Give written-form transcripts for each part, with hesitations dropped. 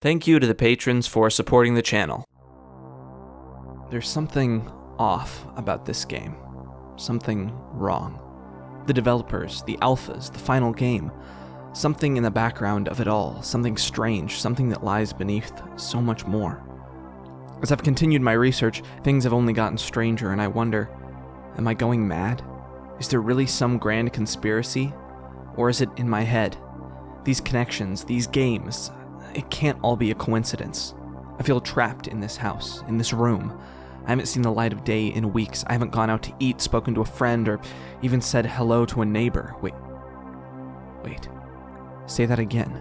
Thank you to the patrons for supporting the channel. There's something off about this game. Something wrong. The developers, the alphas, the final game. Something in the background of it all. Something strange. Something that lies beneath so much more. As I've continued my research, things have only gotten stranger, and I wonder, am I going mad? Is there really some grand conspiracy? Or is it in my head? These connections, these games, it can't all be a coincidence. I feel trapped in this house, in this room. I haven't seen the light of day in weeks. I haven't gone out to eat, spoken to a friend, or even said hello to a neighbor. Wait. Say that again.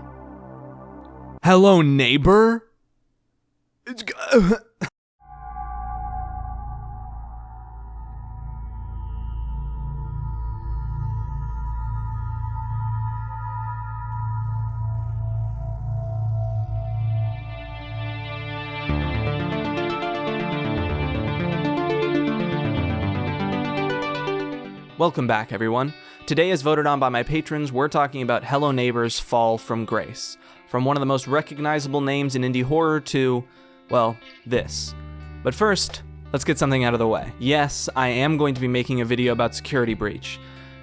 Hello, neighbor? Welcome back, everyone. Today, as voted on by my patrons, we're talking about Hello Neighbor's Fall from Grace. From one of the most recognizable names in indie horror to, well, this. But first, let's get something out of the way. Yes, I am going to be making a video about Security Breach,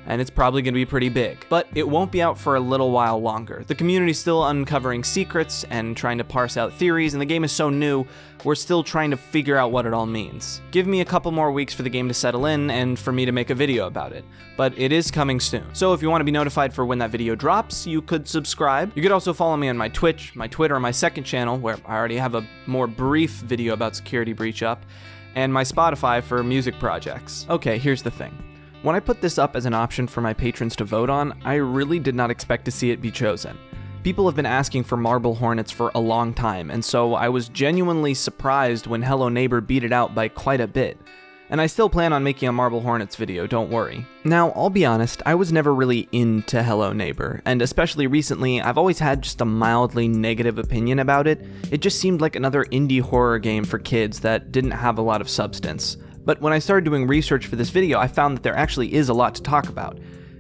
and it's probably going to be pretty big, but it won't be out for a little while longer. The community's still uncovering secrets and trying to parse out theories, and the game is so new, we're still trying to figure out what it all means. Give me a couple more weeks for the game to settle in and for me to make a video about it, but it is coming soon. So if you want to be notified for when that video drops, you could subscribe. You could also follow me on my Twitch, my Twitter, and my second channel, where I already have a more brief video about Security Breach up, and my Spotify for music projects. Okay, here's the thing. When I put this up as an option for my patrons to vote on, I really did not expect to see it be chosen. People have been asking for Marble Hornets for a long time, and so I was genuinely surprised when Hello Neighbor beat it out by quite a bit. And I still plan on making a Marble Hornets video, don't worry. Now, I'll be honest, I was never really into Hello Neighbor, and especially recently, I've always had just a mildly negative opinion about it. It just seemed like another indie horror game for kids that didn't have a lot of substance. But when I started doing research for this video, I found that there actually is a lot to talk about.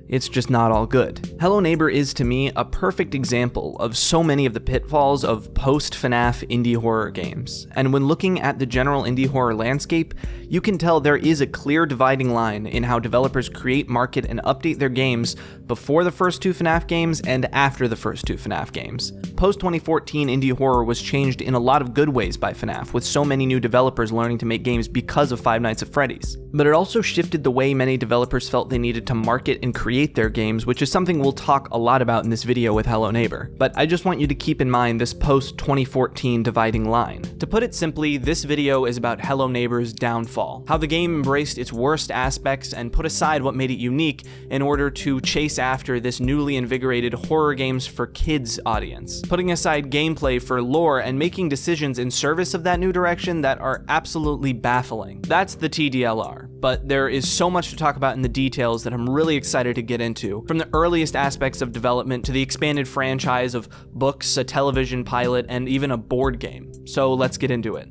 It's just not all good. Hello Neighbor is, to me, a perfect example of so many of the pitfalls of post-FNAF indie horror games. And when looking at the general indie horror landscape, you can tell there is a clear dividing line in how developers create, market, and update their games before the first two FNAF games and after the first two FNAF games. Post-2014 indie horror was changed in a lot of good ways by FNAF, with so many new developers learning to make games because of Five Nights at Freddy's. But it also shifted the way many developers felt they needed to market and create their games, which is something we'll talk a lot about in this video with Hello Neighbor. But I just want you to keep in mind this post-2014 dividing line. To put it simply, this video is about Hello Neighbor's downfall, how the game embraced its worst aspects and put aside what made it unique in order to chase after this newly invigorated horror games for kids audience, putting aside gameplay for lore and making decisions in service of that new direction that are absolutely baffling. That's the TDLR, but there is so much to talk about in the details that I'm really excited to get into, from the earliest aspects of development to the expanded franchise of books, a television pilot, and even a board game. So let's get into it.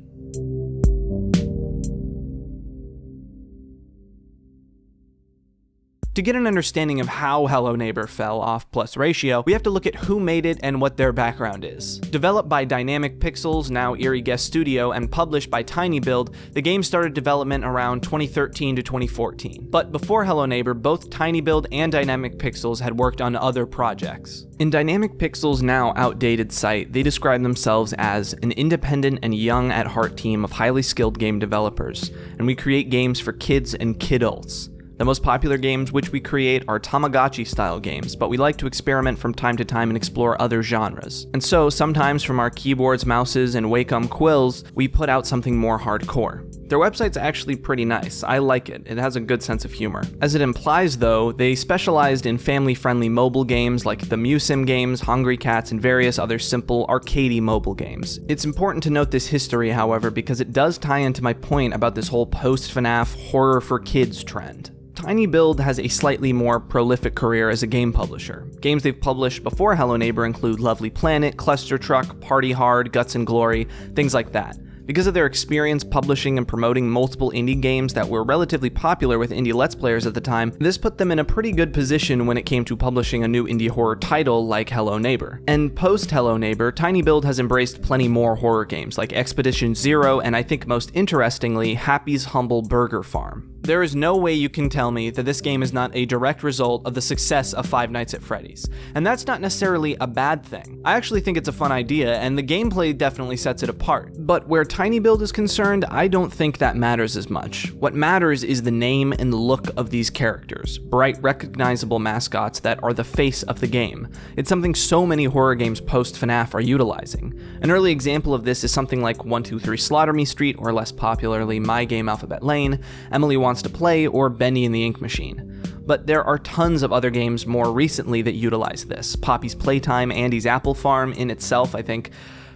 To get an understanding of how Hello Neighbor fell off plus ratio, we have to look at who made it and what their background is. Developed by Dynamic Pixels, now Eerie Guest Studio, and published by tinyBuild, the game started development around 2013 to 2014. But before Hello Neighbor, both tinyBuild and Dynamic Pixels had worked on other projects. In Dynamic Pixels' now outdated site, they describe themselves as an independent and young at heart team of highly skilled game developers, and we create games for kids and kidults. The most popular games which we create are Tamagotchi-style games, but we like to experiment from time to time and explore other genres. And so, sometimes from our keyboards, mouses, and Wacom quills, we put out something more hardcore. Their website's actually pretty nice. I like it. It has a good sense of humor. As it implies, though, they specialized in family-friendly mobile games like the MuSim games, Hungry Cats, and various other simple, arcadey mobile games. It's important to note this history, however, because it does tie into my point about this whole post-FNAF horror for kids trend. tinyBuild has a slightly more prolific career as a game publisher. Games they've published before Hello Neighbor include Lovely Planet, Cluster Truck, Party Hard, Guts and Glory, things like that. Because of their experience publishing and promoting multiple indie games that were relatively popular with indie Let's Players at the time, this put them in a pretty good position when it came to publishing a new indie horror title like Hello Neighbor. And post Hello Neighbor, tinyBuild has embraced plenty more horror games like Expedition Zero and I think most interestingly, Happy's Humble Burger Farm. There is no way you can tell me that this game is not a direct result of the success of Five Nights at Freddy's. And that's not necessarily a bad thing. I actually think it's a fun idea, and the gameplay definitely sets it apart. But where tinyBuild is concerned, I don't think that matters as much. What matters is the name and the look of these characters, bright, recognizable mascots that are the face of the game. It's something so many horror games post-FNAF are utilizing. An early example of this is something like 123 Slaughter Me Street, or less popularly, My Game Alphabet Lane, Emily Wants to Play, or Bendy and the Ink Machine. But there are tons of other games more recently that utilize this. Poppy's Playtime, Andy's Apple Farm in itself, I think,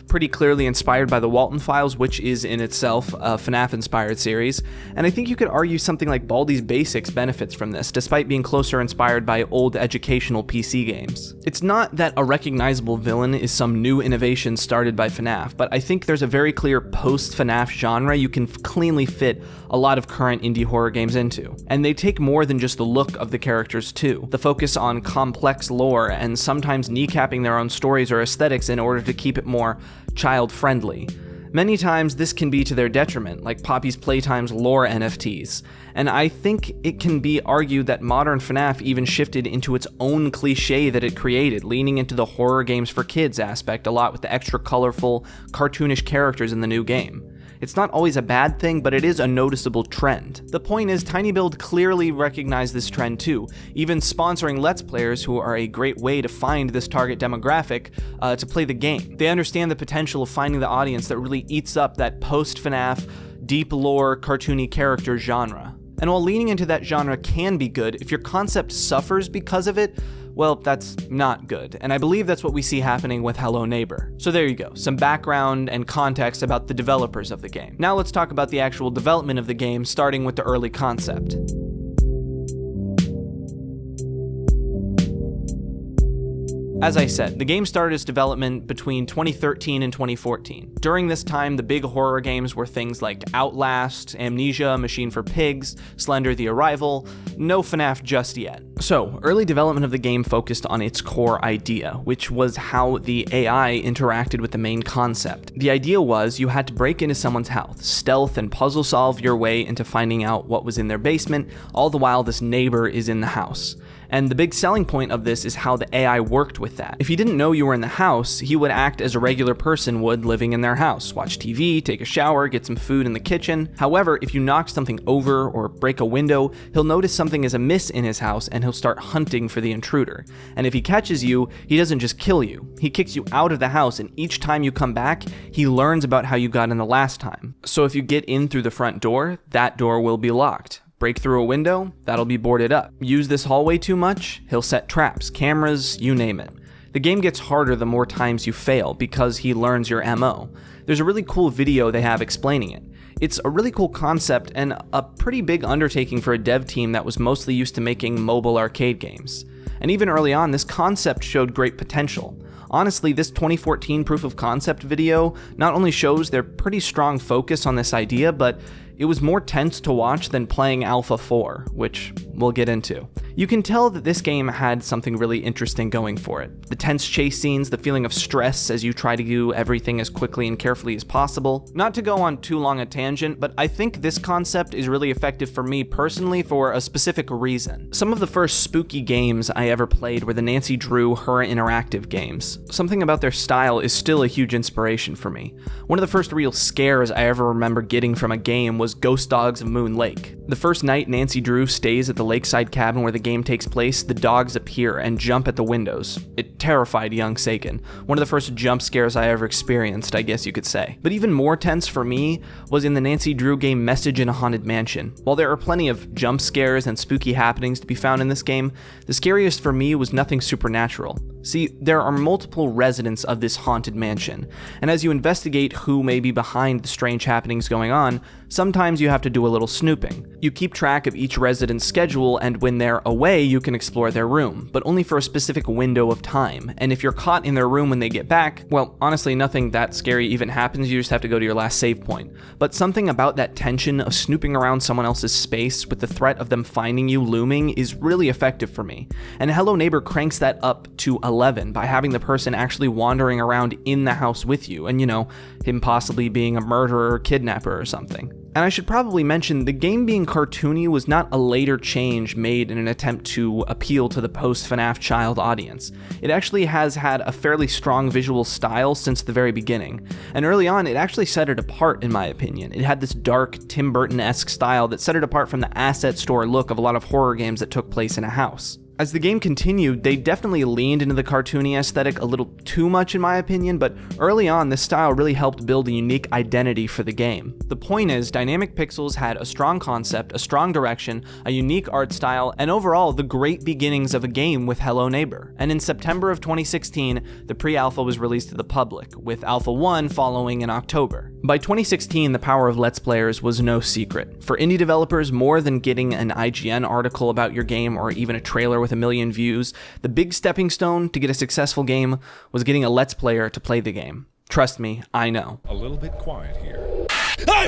pretty clearly inspired by the Walton Files, which is in itself a FNAF-inspired series, and I think you could argue something like Baldi's Basics benefits from this, despite being closer inspired by old educational PC games. It's not that a recognizable villain is some new innovation started by FNAF, but I think there's a very clear post-FNAF genre you can cleanly fit a lot of current indie horror games into. And they take more than just the look of the characters too. The focus on complex lore and sometimes kneecapping their own stories or aesthetics in order to keep it more child-friendly. Many times this can be to their detriment, like Poppy's Playtime's lore NFTs, and I think it can be argued that modern FNAF even shifted into its own cliche that it created, leaning into the horror games for kids aspect a lot with the extra colorful, cartoonish characters in the new game. It's not always a bad thing, but it is a noticeable trend. The point is, tinyBuild clearly recognized this trend too, even sponsoring Let's Players, who are a great way to find this target demographic to play the game. They understand the potential of finding the audience that really eats up that post-FNAF, deep lore, cartoony character genre. And while leaning into that genre can be good, if your concept suffers because of it, well, that's not good, and I believe that's what we see happening with Hello Neighbor. So there you go, some background and context about the developers of the game. Now let's talk about the actual development of the game, starting with the early concept. As I said, the game started its development between 2013 and 2014. During this time, the big horror games were things like Outlast, Amnesia, Machine for Pigs, Slender the Arrival, no FNAF just yet. So, early development of the game focused on its core idea, which was how the AI interacted with the main concept. The idea was you had to break into someone's house, stealth and puzzle solve your way into finding out what was in their basement, all the while this neighbor is in the house. And the big selling point of this is how the AI worked with that. If he didn't know you were in the house, he would act as a regular person would living in their house. Watch TV, take a shower, get some food in the kitchen. However, if you knock something over or break a window, he'll notice something is amiss in his house and he'll start hunting for the intruder. And if he catches you, he doesn't just kill you. He kicks you out of the house, and each time you come back, he learns about how you got in the last time. So if you get in through the front door, that door will be locked. Break through a window, that'll be boarded up. Use this hallway too much, he'll set traps, cameras, you name it. The game gets harder the more times you fail because he learns your MO. There's a really cool video they have explaining it. It's a really cool concept and a pretty big undertaking for a dev team that was mostly used to making mobile arcade games. And even early on, this concept showed great potential. Honestly, this 2014 proof of concept video not only shows their pretty strong focus on this idea, but it was more tense to watch than playing Alpha 4, which we'll get into. You can tell that this game had something really interesting going for it. The tense chase scenes, the feeling of stress as you try to do everything as quickly and carefully as possible. Not to go on too long a tangent, but I think this concept is really effective for me personally for a specific reason. Some of the first spooky games I ever played were the Nancy Drew Her Interactive games. Something about their style is still a huge inspiration for me. One of the first real scares I ever remember getting from a game was Ghost Dogs of Moon Lake. The first night Nancy Drew stays at the lakeside cabin where the game takes place, the dogs appear and jump at the windows. It terrified young Sagan. One of the first jump scares I ever experienced, I guess you could say. But even more tense for me was in the Nancy Drew game Message in a Haunted Mansion. While there are plenty of jump scares and spooky happenings to be found in this game, the scariest for me was nothing supernatural. See, there are multiple residents of this haunted mansion, and as you investigate who may be behind the strange happenings going on, sometimes you have to do a little snooping. You keep track of each resident's schedule, and when they're away, you can explore their room, but only for a specific window of time. And if you're caught in their room when they get back, well, honestly, nothing that scary even happens, you just have to go to your last save point. But something about that tension of snooping around someone else's space with the threat of them finding you looming is really effective for me. And Hello Neighbor cranks that up to 11 by having the person actually wandering around in the house with you, and him possibly being a murderer or kidnapper or something. And I should probably mention, the game being cartoony was not a later change made in an attempt to appeal to the post-FNAF child audience. It actually has had a fairly strong visual style since the very beginning, and early on it actually set it apart in my opinion. It had this dark, Tim Burton-esque style that set it apart from the asset store look of a lot of horror games that took place in a house. As the game continued, they definitely leaned into the cartoony aesthetic a little too much in my opinion, but early on this style really helped build a unique identity for the game. The point is, Dynamic Pixels had a strong concept, a strong direction, a unique art style, and overall the great beginnings of a game with Hello Neighbor. And in September of 2016, the pre-alpha was released to the public, with Alpha 1 following in October. By 2016, the power of Let's Players was no secret. For indie developers, more than getting an IGN article about your game or even a trailer with 1 million views, the big stepping stone to get a successful game was getting a Let's Player to play the game. Trust me, I know. A little bit quiet here.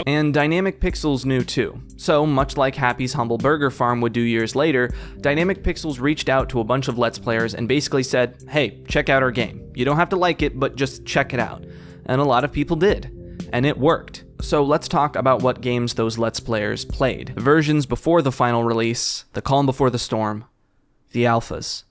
And Dynamic Pixels knew too. So, much like Happy's Humble Burger Farm would do years later, Dynamic Pixels reached out to a bunch of Let's Players and basically said, hey, check out our game. You don't have to like it, but just check it out. And a lot of people did. And it worked. So let's talk about what games those Let's Players played. The versions before the final release, the calm before the storm, the alphas.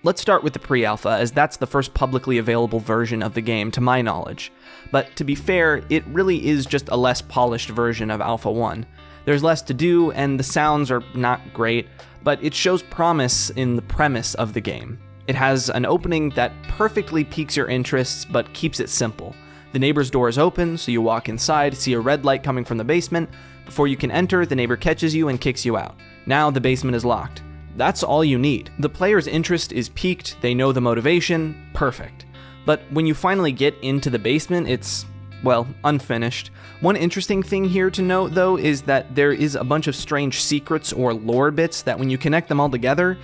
Let's start with the pre-alpha, as that's the first publicly available version of the game to my knowledge. But to be fair, it really is just a less polished version of Alpha 1. There's less to do, and the sounds are not great, but it shows promise in the premise of the game. It has an opening that perfectly piques your interests, but keeps it simple. The neighbor's door is open, so you walk inside, see a red light coming from the basement. Before you can enter, the neighbor catches you and kicks you out. Now the basement is locked. That's all you need. The player's interest is piqued, they know the motivation, perfect. But when you finally get into the basement, it's, well, unfinished. One interesting thing here to note, though, is that there is a bunch of strange secrets or lore bits that when you connect them all together,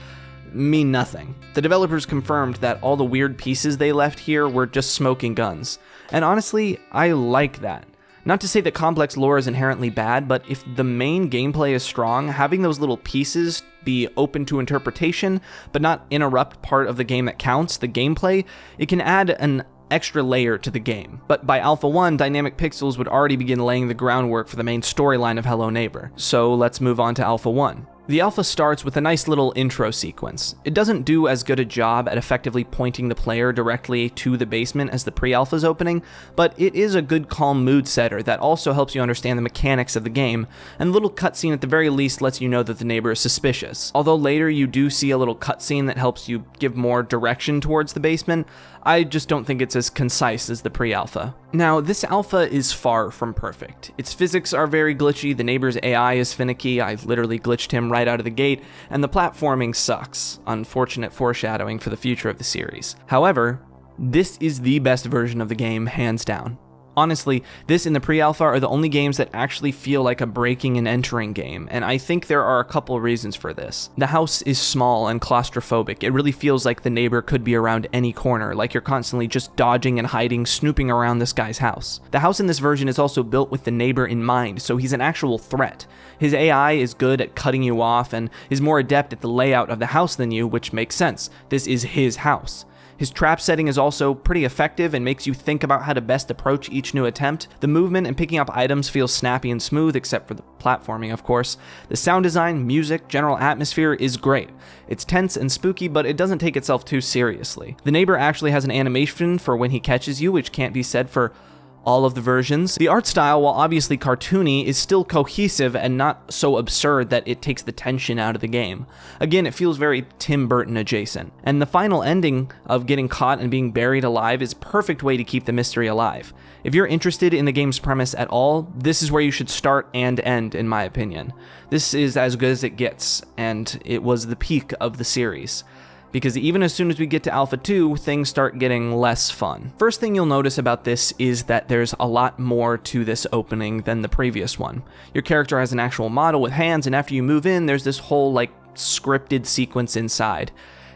mean nothing. The developers confirmed that all the weird pieces they left here were just smoking guns. And honestly, I like that. Not to say that complex lore is inherently bad, but if the main gameplay is strong, having those little pieces be open to interpretation, but not interrupt part of the game that counts, the gameplay, it can add an extra layer to the game. But by Alpha 1, Dynamic Pixels would already begin laying the groundwork for the main storyline of Hello Neighbor. So let's move on to Alpha 1. The alpha starts with a nice little intro sequence. It doesn't do as good a job at effectively pointing the player directly to the basement as the pre-alpha's opening, but it is a good calm mood setter that also helps you understand the mechanics of the game, and the little cutscene at the very least lets you know that the neighbor is suspicious. Although later you do see a little cutscene that helps you give more direction towards the basement, I just don't think it's as concise as the pre-alpha. Now, this alpha is far from perfect. Its physics are very glitchy, the neighbor's AI is finicky, I literally glitched him right out of the gate, and the platforming sucks. Unfortunate foreshadowing for the future of the series. However, this is the best version of the game, hands down. Honestly, this and the pre-alpha are the only games that actually feel like a breaking and entering game, and I think there are a couple reasons for this. The house is small and claustrophobic. It really feels like the neighbor could be around any corner, like you're constantly just dodging and hiding, snooping around this guy's house. The house in this version is also built with the neighbor in mind, so he's an actual threat. His AI is good at cutting you off and is more adept at the layout of the house than you, which makes sense. This is his house. His trap setting is also pretty effective and makes you think about how to best approach each new attempt. The movement and picking up items feels snappy and smooth, except for the platforming, of course. The sound design, music, general atmosphere is great. It's tense and spooky, but it doesn't take itself too seriously. The neighbor actually has an animation for when he catches you, which can't be said for all of the versions. The art style, while obviously cartoony, is still cohesive and not so absurd that it takes the tension out of the game. Again, it feels very Tim Burton adjacent. And the final ending of getting caught and being buried alive is a perfect way to keep the mystery alive. If you're interested in the game's premise at all, this is where you should start and end, in my opinion. This is as good as it gets, and it was the peak of the series. because even as soon as we get to Alpha 2, things start getting less fun. First thing you'll notice about this is that there's a lot more to this opening than the previous one. Your character has an actual model with hands, and after you move in, there's this whole, scripted sequence inside.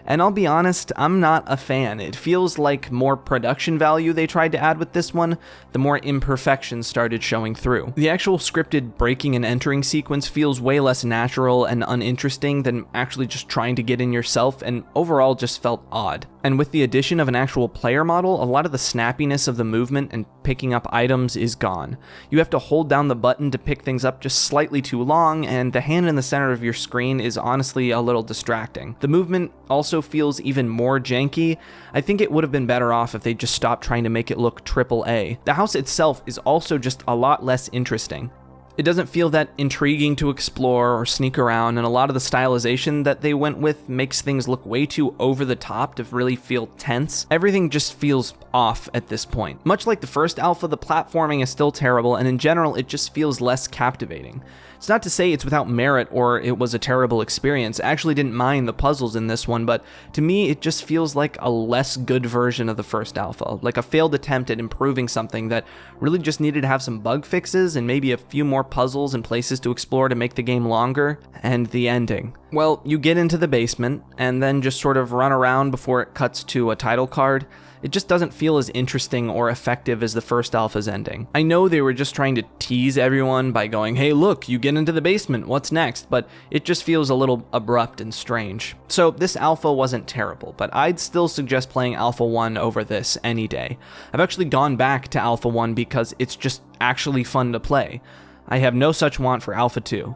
And I'll be honest, I'm not a fan. It feels like more production value they tried to add with this one, the more imperfections started showing through. The actual scripted breaking and entering sequence feels way less natural and uninteresting than actually just trying to get in yourself, and overall just felt odd. And with the addition of an actual player model, a lot of the snappiness of the movement and picking up items is gone. You have to hold down the button to pick things up just slightly too long, and the hand in the center of your screen is honestly a little distracting. The movement also feels even more janky. I think it would have been better off if they just stopped trying to make it look AAA. The house itself is also just a lot less interesting. It doesn't feel that intriguing to explore or sneak around, and a lot of the stylization that they went with makes things look way too over the top to really feel tense. Everything just feels off at this point. Much like the first alpha, the platforming is still terrible, and in general, it just feels less captivating. It's not to say it's without merit or it was a terrible experience. I actually didn't mind the puzzles in this one, but to me, it just feels like a less good version of the first alpha, like a failed attempt at improving something that really just needed to have some bug fixes and maybe a few more puzzles and places to explore to make the game longer. And the ending. Well, you get into the basement and then just sort of run around before it cuts to a title card. It just doesn't feel as interesting or effective as the first alpha's ending. I know they were just trying to tease everyone by going, hey look, you get into the basement, what's next? But it just feels a little abrupt and strange. So this alpha wasn't terrible, but I'd still suggest playing Alpha 1 over this any day. I've actually gone back to Alpha 1 because it's just actually fun to play. I have no such want for Alpha 2.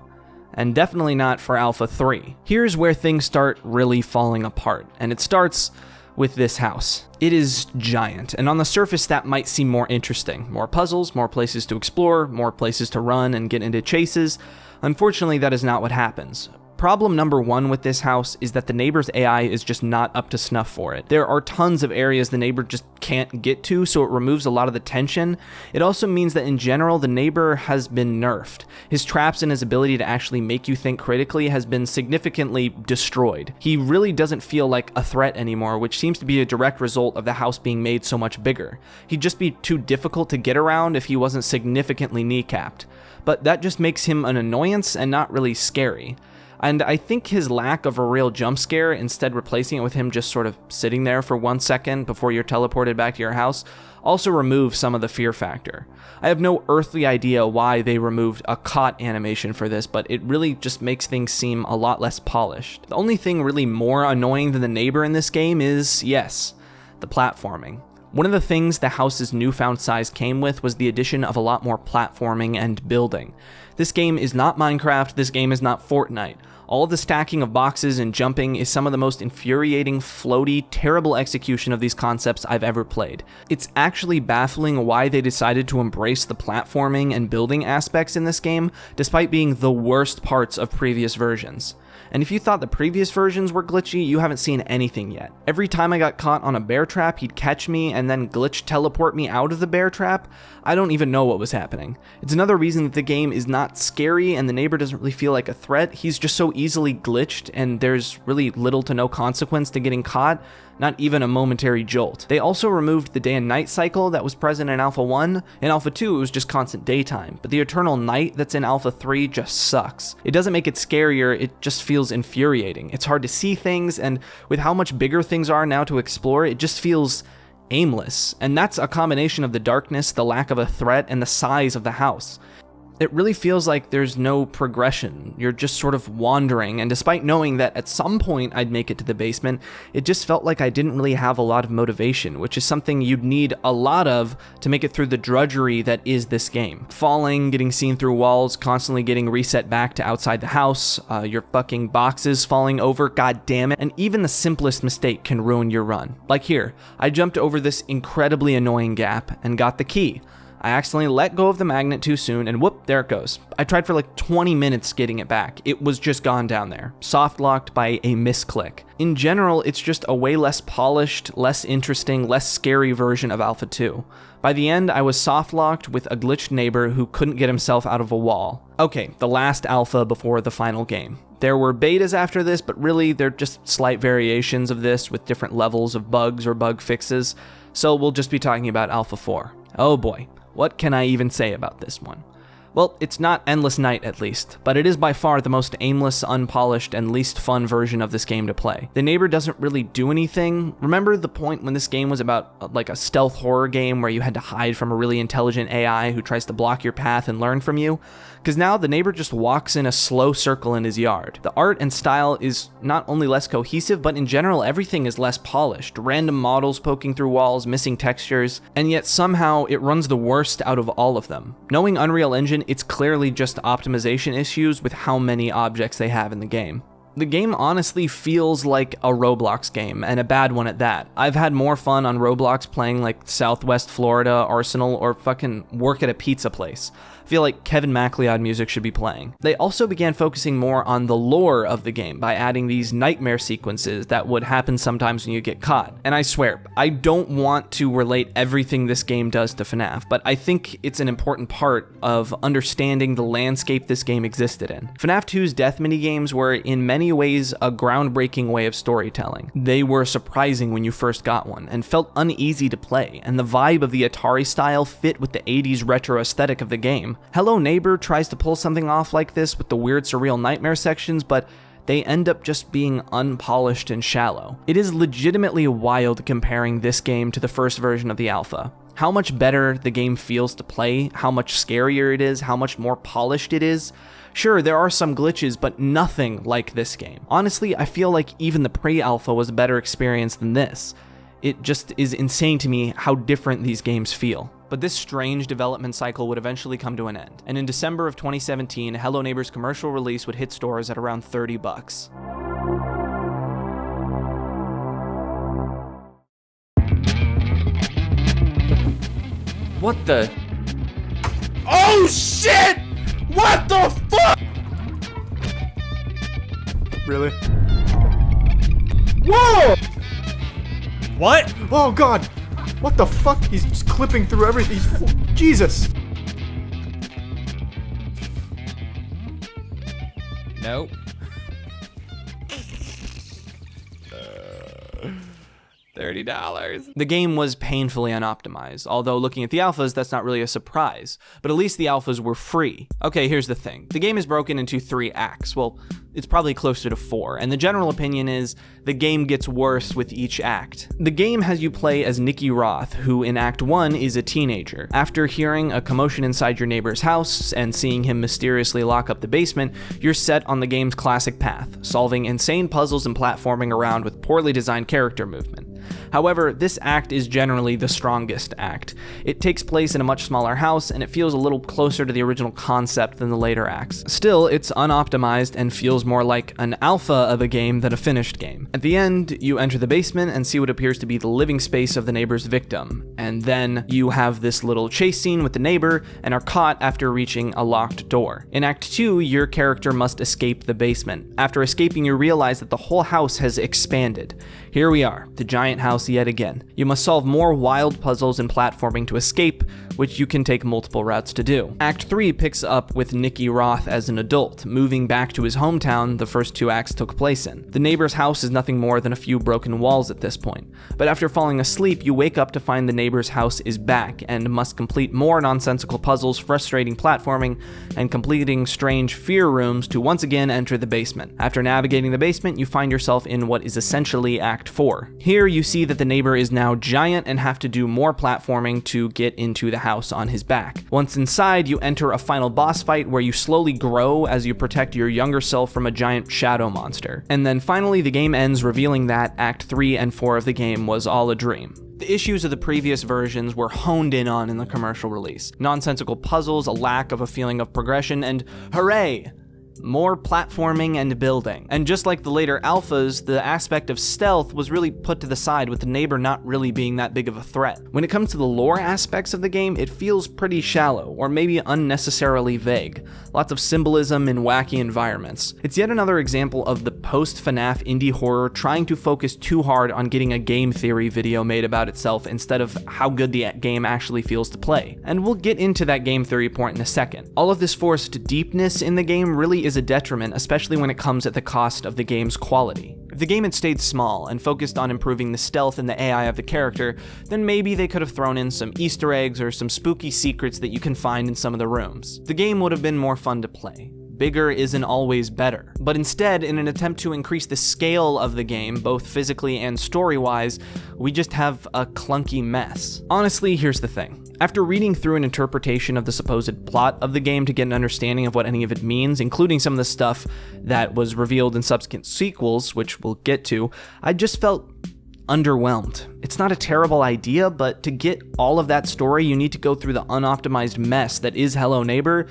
And definitely not for Alpha 3. Here's where things start really falling apart, and it starts with this house. It is giant, and on the surface that might seem more interesting. More puzzles, more places to explore, more places to run and get into chases. Unfortunately, that is not what happens. Problem number one with this house is that the neighbor's AI is just not up to snuff for it. There are tons of areas the neighbor just can't get to, so it removes a lot of the tension. It also means that in general, the neighbor has been nerfed. His traps and his ability to actually make you think critically has been significantly destroyed. He really doesn't feel like a threat anymore, which seems to be a direct result of the house being made so much bigger. He'd just be too difficult to get around if he wasn't significantly kneecapped. But that just makes him an annoyance and not really scary. And I think his lack of a real jump scare, instead replacing it with him just sort of sitting there for 1 second before you're teleported back to your house, also removes some of the fear factor. I have no earthly idea why they removed a caught animation for this, but it really just makes things seem a lot less polished. The only thing really more annoying than the neighbor in this game is, yes, the platforming. One of the things the house's newfound size came with was the addition of a lot more platforming and building. This game is not Minecraft, this game is not Fortnite. All the stacking of boxes and jumping is some of the most infuriating, floaty, terrible execution of these concepts I've ever played. It's actually baffling why they decided to embrace the platforming and building aspects in this game, despite being the worst parts of previous versions. And if you thought the previous versions were glitchy, you haven't seen anything yet. Every time I got caught on a bear trap, he'd catch me and then glitch teleport me out of the bear trap. I don't even know what was happening. It's another reason that the game is not scary and the neighbor doesn't really feel like a threat. He's just so easily glitched and there's really little to no consequence to getting caught, not even a momentary jolt. They also removed the day and night cycle that was present in Alpha 1. In Alpha 2, it was just constant daytime, but the eternal night that's in Alpha 3 just sucks. It doesn't make it scarier, it just feels infuriating. It's hard to see things, and with how much bigger things are now to explore, it just feels aimless. And that's a combination of the darkness, the lack of a threat, and the size of the house. It really feels like there's no progression. You're just sort of wandering, and despite knowing that at some point I'd make it to the basement, it just felt like I didn't really have a lot of motivation, which is something you'd need a lot of to make it through the drudgery that is this game. Falling, getting seen through walls, constantly getting reset back to outside the house, your fucking boxes falling over, god damn it, and even the simplest mistake can ruin your run. Like here, I jumped over this incredibly annoying gap and got the key. I accidentally let go of the magnet too soon, and whoop, there it goes. I tried for like 20 minutes getting it back. It was just gone down there, soft locked by a misclick. In general, it's just a way less polished, less interesting, less scary version of Alpha 2. By the end, I was soft locked with a glitched neighbor who couldn't get himself out of a wall. Okay, the last alpha before the final game. There were betas after this, but really they're just slight variations of this with different levels of bugs or bug fixes, so we'll just be talking about Alpha 4. Oh boy, what can I even say about this one? Well, it's not Endless Night at least, but it is by far the most aimless, unpolished, and least fun version of this game to play. The neighbor doesn't really do anything. Remember the point when this game was about like a stealth horror game where you had to hide from a really intelligent AI who tries to block your path and learn from you? Because now the neighbor just walks in a slow circle in his yard. The art and style is not only less cohesive, but in general everything is less polished. Random models poking through walls, missing textures, and yet somehow it runs the worst out of all of them. Knowing Unreal Engine, it's clearly just optimization issues with how many objects they have in the game. The game honestly feels like a Roblox game, and a bad one at that. I've had more fun on Roblox playing like Southwest Florida Arsenal or fucking work at a pizza place. I feel like Kevin MacLeod music should be playing. They also began focusing more on the lore of the game by adding these nightmare sequences that would happen sometimes when you get caught. And I swear, I don't want to relate everything this game does to FNAF, but I think it's an important part of understanding the landscape this game existed in. FNAF 2's death minigames were in many ways a groundbreaking way of storytelling. They were surprising when you first got one, and felt uneasy to play, and the vibe of the Atari style fit with the 80s retro aesthetic of the game. Hello Neighbor tries to pull something off like this with the weird surreal nightmare sections, but they end up just being unpolished and shallow. It is legitimately wild comparing this game to the first version of the alpha. How much better the game feels to play, how much scarier it is, how much more polished it is. Sure, there are some glitches, but nothing like this game. Honestly, I feel like even the pre-alpha was a better experience than this. It just is insane to me how different these games feel. But this strange development cycle would eventually come to an end, and in December of 2017, Hello Neighbor's commercial release would hit stores at around $30. What the? Oh shit! What the fuck? Really? Whoa! What? Oh god! What the fuck? He's just clipping through everything. Jesus! Nope. $30. The game was painfully unoptimized, although looking at the alphas, that's not really a surprise. But at least the alphas were free. Okay, here's the thing. The game is broken into 3 acts. Well, it's probably closer to 4, and the general opinion is the game gets worse with each act. The game has you play as Nikki Roth, who in Act 1 is a teenager. After hearing a commotion inside your neighbor's house and seeing him mysteriously lock up the basement, you're set on the game's classic path, solving insane puzzles and platforming around with poorly designed character movement. However, this act is generally the strongest act. It takes place in a much smaller house, and it feels a little closer to the original concept than the later acts. Still, it's unoptimized and feels more like an alpha of a game than a finished game. At the end, you enter the basement and see what appears to be the living space of the neighbor's victim, and then you have this little chase scene with the neighbor and are caught after reaching a locked door. In Act 2, your character must escape the basement. After escaping, you realize that the whole house has expanded. Here we are, the giant house yet again. You must solve more wild puzzles and platforming to escape, which you can take multiple routes to do. Act 3 picks up with Nikki Roth as an adult, moving back to his hometown the first 2 acts took place in. The neighbor's house is nothing more than a few broken walls at this point, but after falling asleep, you wake up to find the neighbor's house is back and must complete more nonsensical puzzles, frustrating platforming, and completing strange fear rooms to once again enter the basement. After navigating the basement, you find yourself in what is essentially Act 4. Here you see that the neighbor is now giant and have to do more platforming to get into the house on his back. Once inside, you enter a final boss fight where you slowly grow as you protect your younger self from a giant shadow monster. And then finally, the game ends revealing that Act 3 and 4 of the game was all a dream. The issues of the previous versions were honed in on in the commercial release. Nonsensical puzzles, a lack of a feeling of progression, and hooray! More platforming and building. And just like the later alphas, the aspect of stealth was really put to the side with the neighbor not really being that big of a threat. When it comes to the lore aspects of the game, it feels pretty shallow, or maybe unnecessarily vague. Lots of symbolism in wacky environments. It's yet another example of the post-FNAF indie horror trying to focus too hard on getting a game theory video made about itself instead of how good the game actually feels to play. And we'll get into that game theory point in a second. All of this forced deepness in the game really is a detriment, especially when it comes at the cost of the game's quality. If the game had stayed small and focused on improving the stealth and the AI of the character, then maybe they could have thrown in some Easter eggs or some spooky secrets that you can find in some of the rooms. The game would have been more fun to play. Bigger isn't always better. But instead, in an attempt to increase the scale of the game, both physically and story-wise, we just have a clunky mess. Honestly, here's the thing. After reading through an interpretation of the supposed plot of the game to get an understanding of what any of it means, including some of the stuff that was revealed in subsequent sequels, which we'll get to, I just felt underwhelmed. It's not a terrible idea, but to get all of that story, you need to go through the unoptimized mess that is Hello Neighbor.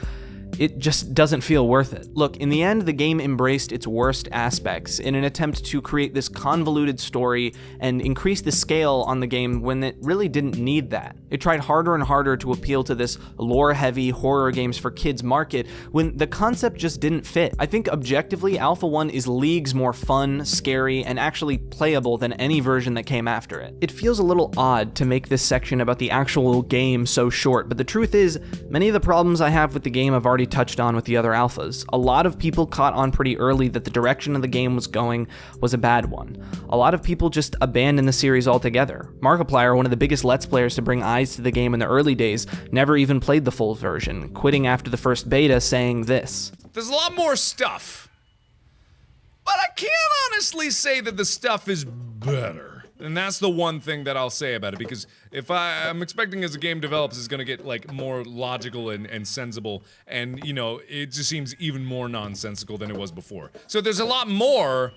It just doesn't feel worth it. Look, in the end, the game embraced its worst aspects in an attempt to create this convoluted story and increase the scale on the game when it really didn't need that. It tried harder and harder to appeal to this lore-heavy horror games for kids market when the concept just didn't fit. I think objectively, Alpha 1 is leagues more fun, scary, and actually playable than any version that came after it. It feels a little odd to make this section about the actual game so short, but the truth is, many of the problems I have with the game I've already touched on with the other alphas. A lot of people caught on pretty early that the direction of the game was going was a bad one. A lot of people just abandoned the series altogether. Markiplier, one of the biggest Let's Players to bring eyes to the game in the early days, never even played the full version, quitting after the first beta saying this: "There's a lot more stuff, but I can't honestly say that the stuff is better." And that's the one thing that I'll say about it, because if I'm expecting as the game develops, it's gonna get like more logical and sensible, and you know, it just seems even more nonsensical than it was before. So there's a lot more,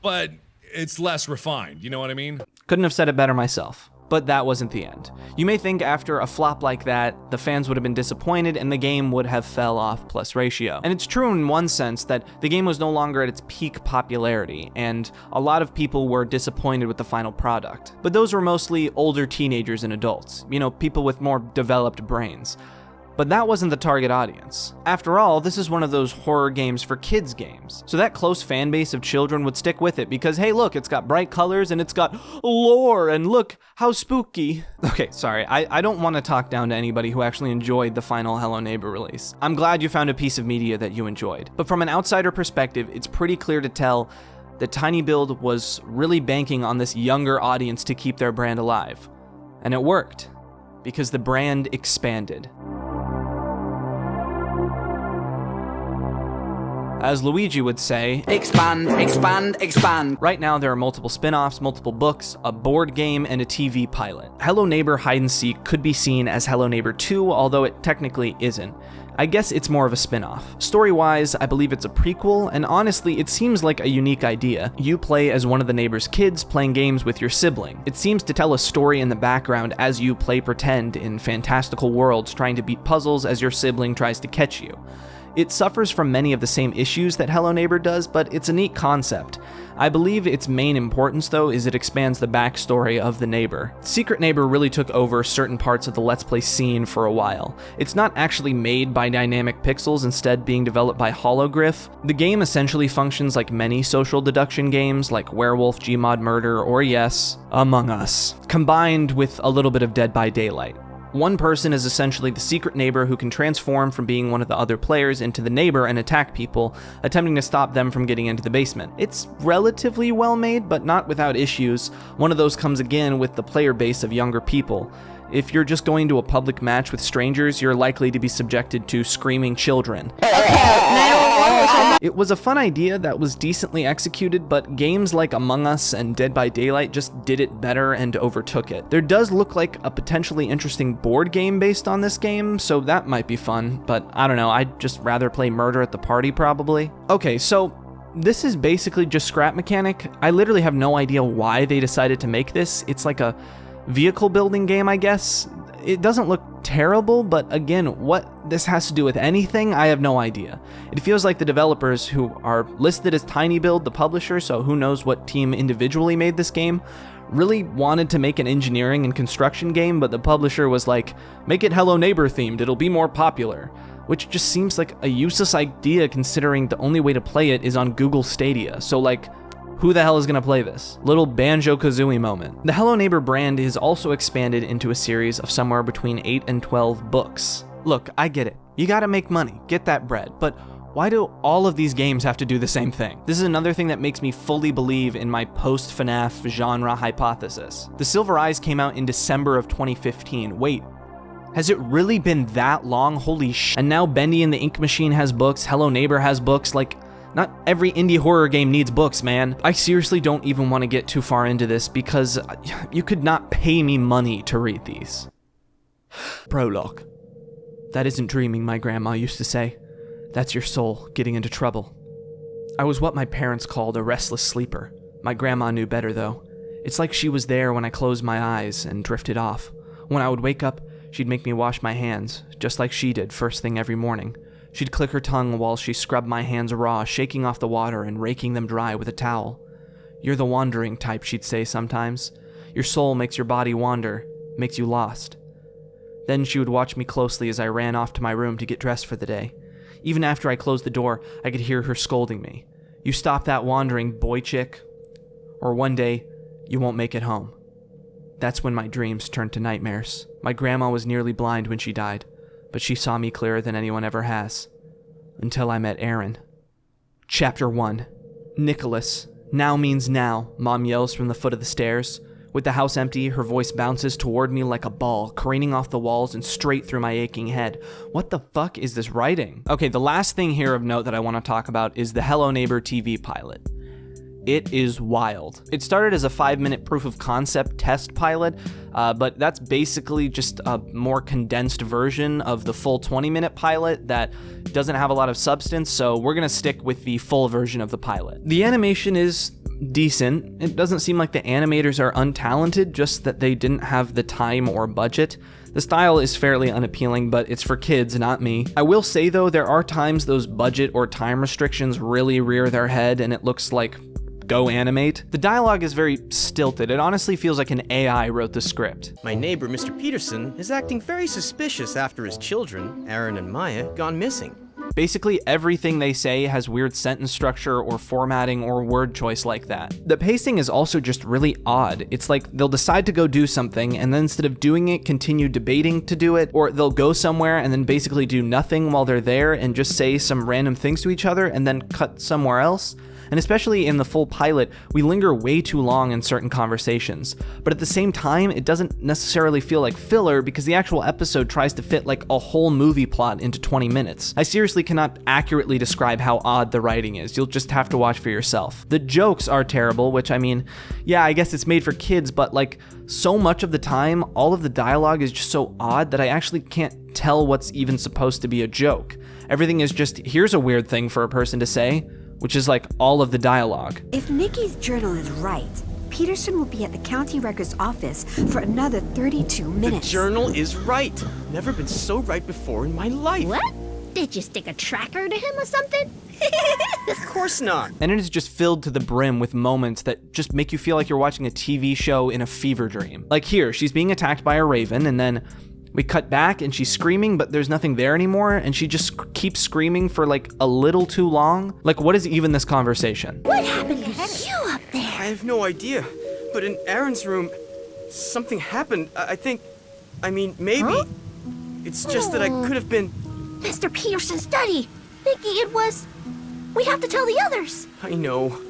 but it's less refined, you know what I mean? Couldn't have said it better myself. But that wasn't the end. You may think after a flop like that, the fans would have been disappointed and the game would have fell off plus ratio. And it's true in one sense that the game was no longer at its peak popularity, and a lot of people were disappointed with the final product. But those were mostly older teenagers and adults, you know, people with more developed brains. But that wasn't the target audience. After all, this is one of those horror games for kids games. So that close fan base of children would stick with it because, hey, look, it's got bright colors and it's got lore and look how spooky. Okay, sorry, I don't want to talk down to anybody who actually enjoyed the final Hello Neighbor release. I'm glad you found a piece of media that you enjoyed. But from an outsider perspective, it's pretty clear to tell that tinyBuild was really banking on this younger audience to keep their brand alive. And it worked, because the brand expanded. As Luigi would say, expand, expand, expand. Right now there are multiple spin-offs, multiple books, a board game, and a TV pilot. Hello Neighbor Hide and Seek could be seen as Hello Neighbor 2, although it technically isn't. I guess it's more of a spin-off. Story-wise, I believe it's a prequel, and honestly, it seems like a unique idea. You play as one of the neighbor's kids playing games with your sibling. It seems to tell a story in the background as you play pretend in fantastical worlds, trying to beat puzzles as your sibling tries to catch you. It suffers from many of the same issues that Hello Neighbor does, but it's a neat concept. I believe its main importance, though, is it expands the backstory of the neighbor. Secret Neighbor really took over certain parts of the Let's Play scene for a while. It's not actually made by Dynamic Pixels, instead being developed by Hologryph. The game essentially functions like many social deduction games like Werewolf, Gmod Murder, or yes, Among Us, combined with a little bit of Dead by Daylight. One person is essentially the secret neighbor who can transform from being one of the other players into the neighbor and attack people, attempting to stop them from getting into the basement. It's relatively well made, but not without issues. One of those comes again with the player base of younger people. If you're just going to a public match with strangers, you're likely to be subjected to screaming children. It was a fun idea that was decently executed, but games like Among Us and Dead by Daylight just did it better and overtook it. There does look like a potentially interesting board game based on this game, so that might be fun, but I don't know, I'd just rather play Murder at the Party probably. Okay, so this is basically just scrap mechanic. I literally have no idea why they decided to make this. It's like a vehicle building game, I guess. It doesn't look terrible, but again, what this has to do with anything, I have no idea. It feels like the developers, who are listed as tinyBuild, the publisher, so who knows what team individually made this game, really wanted to make an engineering and construction game, but the publisher was like, make it Hello Neighbor themed, it'll be more popular. Which just seems like a useless idea considering the only way to play it is on Google Stadia, so like, who the hell is gonna play this? Little Banjo-Kazooie moment. The Hello Neighbor brand is also expanded into a series of somewhere between 8 and 12 books. Look, I get it. You gotta make money, get that bread, but Why do all of these games have to do the same thing? This is another thing that makes me fully believe in my post-FNAF genre hypothesis. The Silver Eyes came out in December of 2015. Wait, has it really been that long? Holy sh! And now Bendy and the Ink Machine has books, Hello Neighbor has books, like, not every indie horror game needs books, man. I seriously don't even want to get too far into this because you could not pay me money to read these. Prologue. That isn't dreaming, my grandma used to say. That's your soul getting into trouble. I was what my parents called a restless sleeper. My grandma knew better, though. It's like she was there when I closed my eyes and drifted off. When I would wake up, she'd make me wash my hands, just like she did first thing every morning. She'd click her tongue while she scrubbed my hands raw, shaking off the water and raking them dry with a towel. You're the wandering type, she'd say sometimes. Your soul makes your body wander, makes you lost. Then she would watch me closely as I ran off to my room to get dressed for the day. Even after I closed the door, I could hear her scolding me. You stop that wandering, boy chick, or one day, you won't make it home. That's when my dreams turned to nightmares. My grandma was nearly blind when she died, but she saw me clearer than anyone ever has. Until I met Aaron. Chapter 1. Nicholas. Now means now, Mom yells from the foot of the stairs. With the house empty, her voice bounces toward me like a ball, careening off the walls and straight through my aching head. What the fuck is this writing? Okay, the last thing here of note that I want to talk about is the Hello Neighbor TV pilot. It is wild. It started as a 5-minute proof of concept test pilot, but that's basically just a more condensed version of the full 20-minute pilot that doesn't have a lot of substance, so we're gonna stick with the full version of the pilot. The animation is decent. It doesn't seem like the animators are untalented, just that they didn't have the time or budget. The style is fairly unappealing, but it's for kids, not me. I will say though, there are times those budget or time restrictions really rear their head and it looks like go animate. The dialogue is very stilted. It honestly feels like an AI wrote the script. My neighbor, Mr. Peterson, is acting very suspicious after his children, Aaron and Maya, gone missing. Basically everything they say has weird sentence structure or formatting or word choice like that. The pacing is also just really odd. It's like they'll decide to go do something and then instead of doing it, continue debating to do it, or they'll go somewhere and then basically do nothing while they're there and just say some random things to each other and then cut somewhere else. And especially in the full pilot, we linger way too long in certain conversations. But at the same time, it doesn't necessarily feel like filler because the actual episode tries to fit like a whole movie plot into 20 minutes. I seriously cannot accurately describe how odd the writing is. You'll just have to watch for yourself. The jokes are terrible, which I mean, yeah, I guess it's made for kids, but like so much of the time, all of the dialogue is just so odd that I actually can't tell what's even supposed to be a joke. Everything is just, here's a weird thing for a person to say, which is like all of the dialogue. If Nikki's journal is right, Peterson will be at the county records office for another 32 minutes. The journal is right. Never been so right before in my life. What? Did you stick a tracker to him or something? Of course not. And it is just filled to the brim with moments that just make you feel like you're watching a TV show in a fever dream. Like here, she's being attacked by a raven and then we cut back and she's screaming, but there's nothing there anymore, and she just keeps screaming for like a little too long. Like, what is even this conversation? What happened to you up there? I have no idea. But in Aaron's room, something happened. I mean, maybe. Huh? It's just that I could have been... Mr. Peterson's study. Nikki, it was... We have to tell the others. I know.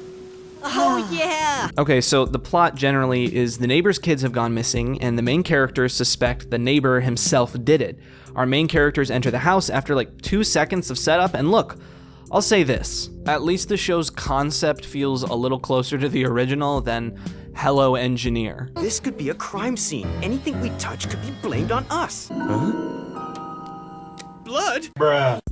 Oh, yeah! Okay, so the plot generally is the neighbor's kids have gone missing, and the main characters suspect the neighbor himself did it. Our main characters enter the house after like 2 seconds of setup, and look, I'll say this. At least the show's concept feels a little closer to the original than Hello Engineer. This could be a crime scene. Anything we touch could be blamed on us. Huh? Blood?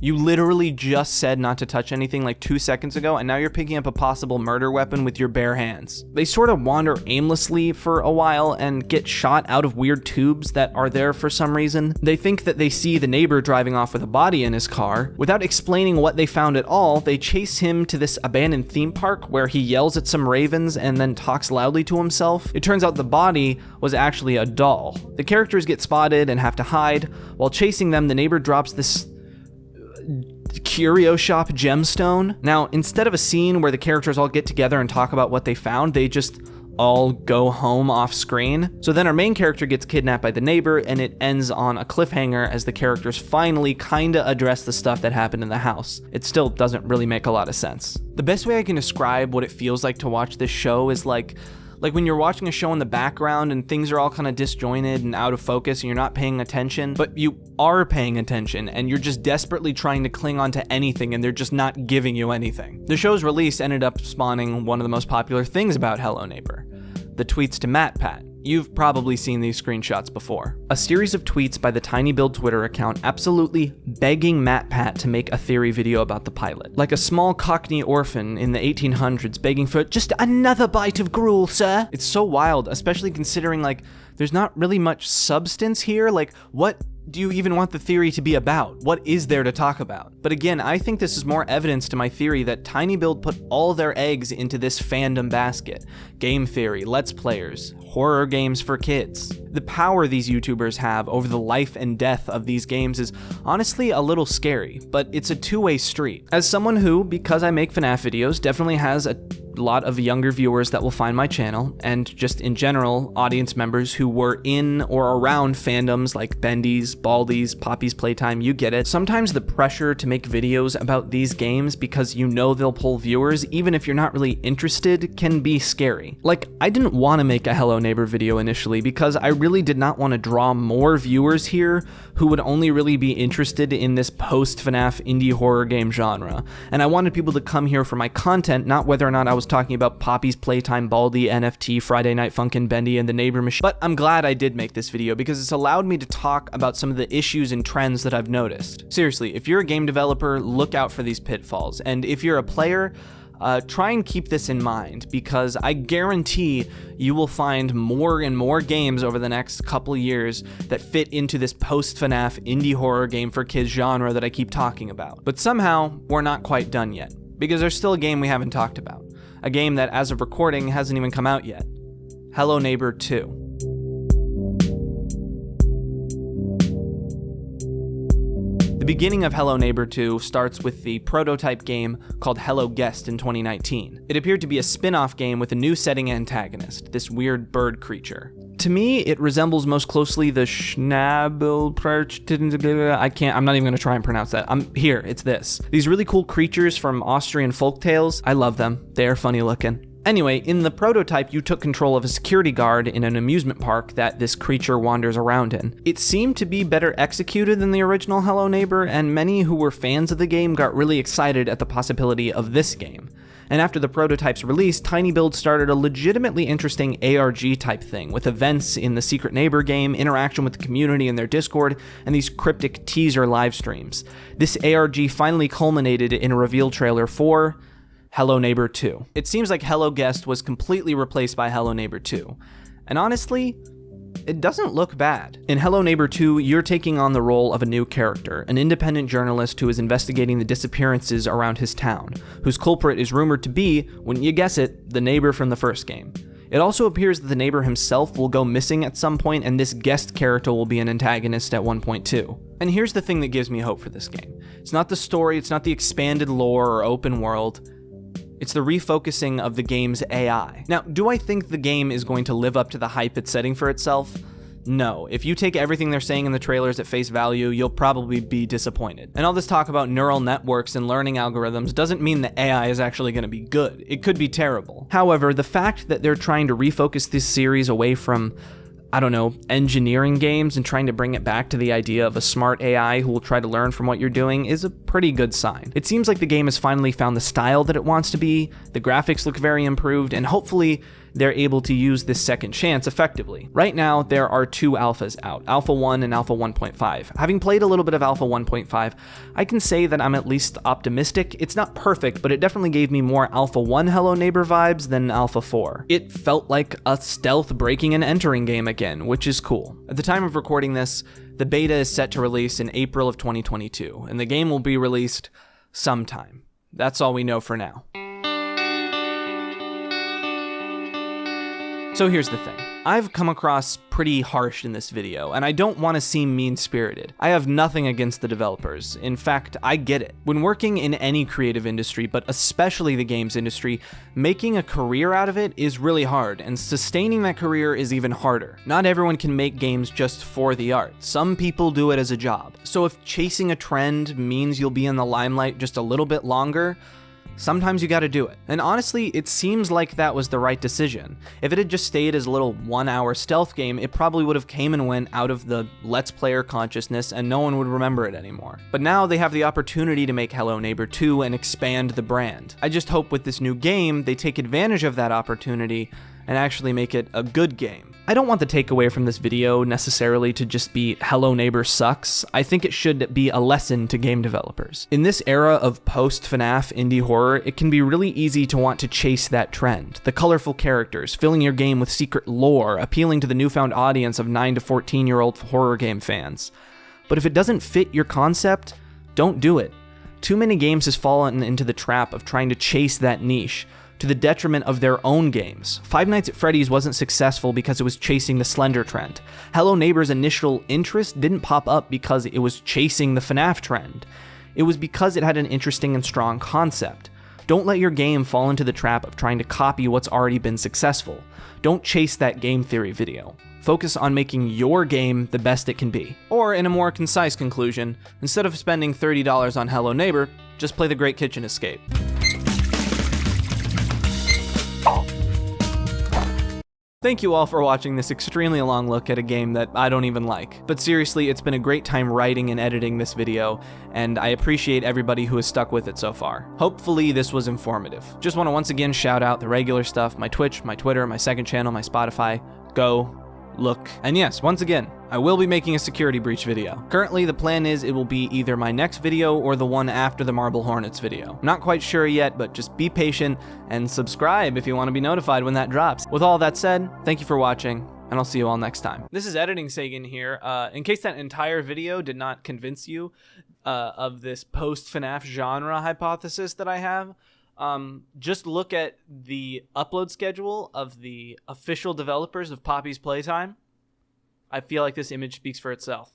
You literally just said not to touch anything like 2 seconds ago, and now you're picking up a possible murder weapon with your bare hands. They sort of wander aimlessly for a while and get shot out of weird tubes that are there for some reason. They think that they see the neighbor driving off with a body in his car. Without explaining what they found at all, they chase him to this abandoned theme park where he yells at some ravens and then talks loudly to himself. It turns out the body was actually a doll. The characters get spotted and have to hide. While chasing them, the neighbor drops this curio shop gemstone. Now, instead of a scene where the characters all get together and talk about what they found, they just all go home off screen. So then our main character gets kidnapped by the neighbor, and it ends on a cliffhanger as the characters finally kinda address the stuff that happened in the house. It still doesn't really make a lot of sense. The best way I can describe what it feels like to watch this show is like when you're watching a show in the background and things are all kind of disjointed and out of focus and you're not paying attention, but you are paying attention and you're just desperately trying to cling on to anything and they're just not giving you anything. The show's release ended up spawning one of the most popular things about Hello Neighbor, the tweets to MatPat. You've probably seen these screenshots before. A series of tweets by the TinyBuild Twitter account absolutely begging MatPat to make a theory video about the pilot. Like a small Cockney orphan in the 1800s begging for just another bite of gruel, sir. It's so wild, especially considering like there's not really much substance here. Like, what do you even want the theory to be about? What is there to talk about? But again, I think this is more evidence to my theory that TinyBuild put all their eggs into this fandom basket. Game theory, let's players, horror games for kids. The power these YouTubers have over the life and death of these games is honestly a little scary, but it's a two-way street. As someone who, because I make FNAF videos, definitely has a lot of younger viewers that will find my channel, and just in general, audience members who were in or around fandoms like Bendy's, Baldi's, Poppy's Playtime, you get it. Sometimes the pressure to make videos about these games because you know they'll pull viewers, even if you're not really interested, can be scary. Like, I didn't want to make a Hello Neighbor video initially because I really did not want to draw more viewers here who would only really be interested in this post-FNAF indie horror game genre. And I wanted people to come here for my content, not whether or not I was talking about Poppy's Playtime, Baldi, NFT, Friday Night Funkin', Bendy, and the Neighbor Machine. But I'm glad I did make this video because it's allowed me to talk about some of the issues and trends that I've noticed. Seriously, if you're a game developer, look out for these pitfalls. And if you're a player, try and keep this in mind, because I guarantee you will find more and more games over the next couple years that fit into this post-FNAF indie horror game for kids genre that I keep talking about. But somehow, we're not quite done yet, because there's still a game we haven't talked about. A game that, as of recording, hasn't even come out yet. Hello Neighbor 2. The beginning of Hello Neighbor 2 starts with the prototype game called Hello Guest in 2019. It appeared to be a spin-off game with a new setting antagonist, this weird bird creature. To me, it resembles most closely the Schnabelperch. I'm not even gonna try and pronounce that. It's this. These really cool creatures from Austrian folktales, I love them. They are funny looking. Anyway, in the prototype, you took control of a security guard in an amusement park that this creature wanders around in. It seemed to be better executed than the original Hello Neighbor, and many who were fans of the game got really excited at the possibility of this game. And after the prototype's release, TinyBuild started a legitimately interesting ARG type thing, with events in the Secret Neighbor game, interaction with the community in their Discord, and these cryptic teaser live streams. This ARG finally culminated in a reveal trailer for Hello Neighbor 2. It seems like Hello Guest was completely replaced by Hello Neighbor 2. And honestly, it doesn't look bad. In Hello Neighbor 2, you're taking on the role of a new character, an independent journalist who is investigating the disappearances around his town, whose culprit is rumored to be, wouldn't you guess it, the neighbor from the first game. It also appears that the neighbor himself will go missing at some point, and this guest character will be an antagonist at one point too. And here's the thing that gives me hope for this game. It's not the story, it's not the expanded lore or open world. It's the refocusing of the game's AI. Now, do I think the game is going to live up to the hype it's setting for itself? No. If you take everything they're saying in the trailers at face value, you'll probably be disappointed. And all this talk about neural networks and learning algorithms doesn't mean the AI is actually going to be good. It could be terrible. However, the fact that they're trying to refocus this series away from, engineering games and trying to bring it back to the idea of a smart AI who will try to learn from what you're doing is a pretty good sign. It seems like the game has finally found the style that it wants to be, the graphics look very improved, and hopefully they're able to use this second chance effectively. Right now, there are two alphas out, Alpha 1 and Alpha 1.5. Having played a little bit of Alpha 1.5, I can say that I'm at least optimistic. It's not perfect, but it definitely gave me more Alpha 1 Hello Neighbor vibes than Alpha 4. It felt like a stealth breaking and entering game again, which is cool. At the time of recording this, the beta is set to release in April of 2022, and the game will be released sometime. That's all we know for now. So here's the thing. I've come across pretty harsh in this video, and I don't want to seem mean-spirited. I have nothing against the developers. In fact, I get it. When working in any creative industry, but especially the games industry, making a career out of it is really hard, and sustaining that career is even harder. Not everyone can make games just for the art. Some people do it as a job. So if chasing a trend means you'll be in the limelight just a little bit longer, sometimes you gotta do it. And honestly, it seems like that was the right decision. If it had just stayed as a little 1-hour stealth game, it probably would have came and went out of the Let's Player consciousness and no one would remember it anymore. But now they have the opportunity to make Hello Neighbor 2 and expand the brand. I just hope with this new game, they take advantage of that opportunity and actually make it a good game. I don't want the takeaway from this video necessarily to just be Hello Neighbor sucks. I think it should be a lesson to game developers. In this era of post-FNAF indie horror, it can be really easy to want to chase that trend. The colorful characters, filling your game with secret lore, appealing to the newfound audience of 9 to 14-year-old horror game fans. But if it doesn't fit your concept, don't do it. Too many games has fallen into the trap of trying to chase that niche, to the detriment of their own games. Five Nights at Freddy's wasn't successful because it was chasing the Slender trend. Hello Neighbor's initial interest didn't pop up because it was chasing the FNAF trend. It was because it had an interesting and strong concept. Don't let your game fall into the trap of trying to copy what's already been successful. Don't chase that game theory video. Focus on making your game the best it can be. Or in a more concise conclusion, instead of spending $30 on Hello Neighbor, just play The Great Kitchen Escape. Thank you all for watching this extremely long look at a game that I don't even like. But seriously, it's been a great time writing and editing this video, and I appreciate everybody who has stuck with it so far. Hopefully this was informative. Just want to once again shout out the regular stuff, my Twitch, my Twitter, my second channel, my Spotify. Go, look, and yes, once again, I will be making a security breach video. Currently, the plan is it will be either my next video or the one after the Marble Hornets video. I'm not quite sure yet, but just be patient and subscribe if you want to be notified when that drops. With all that said, thank you for watching, and I'll see you all next time. This is Editing Sagan here. In case that entire video did not convince you of this post-FNAF genre hypothesis that I have, just look at the upload schedule of the official developers of Poppy's Playtime. I feel like this image speaks for itself.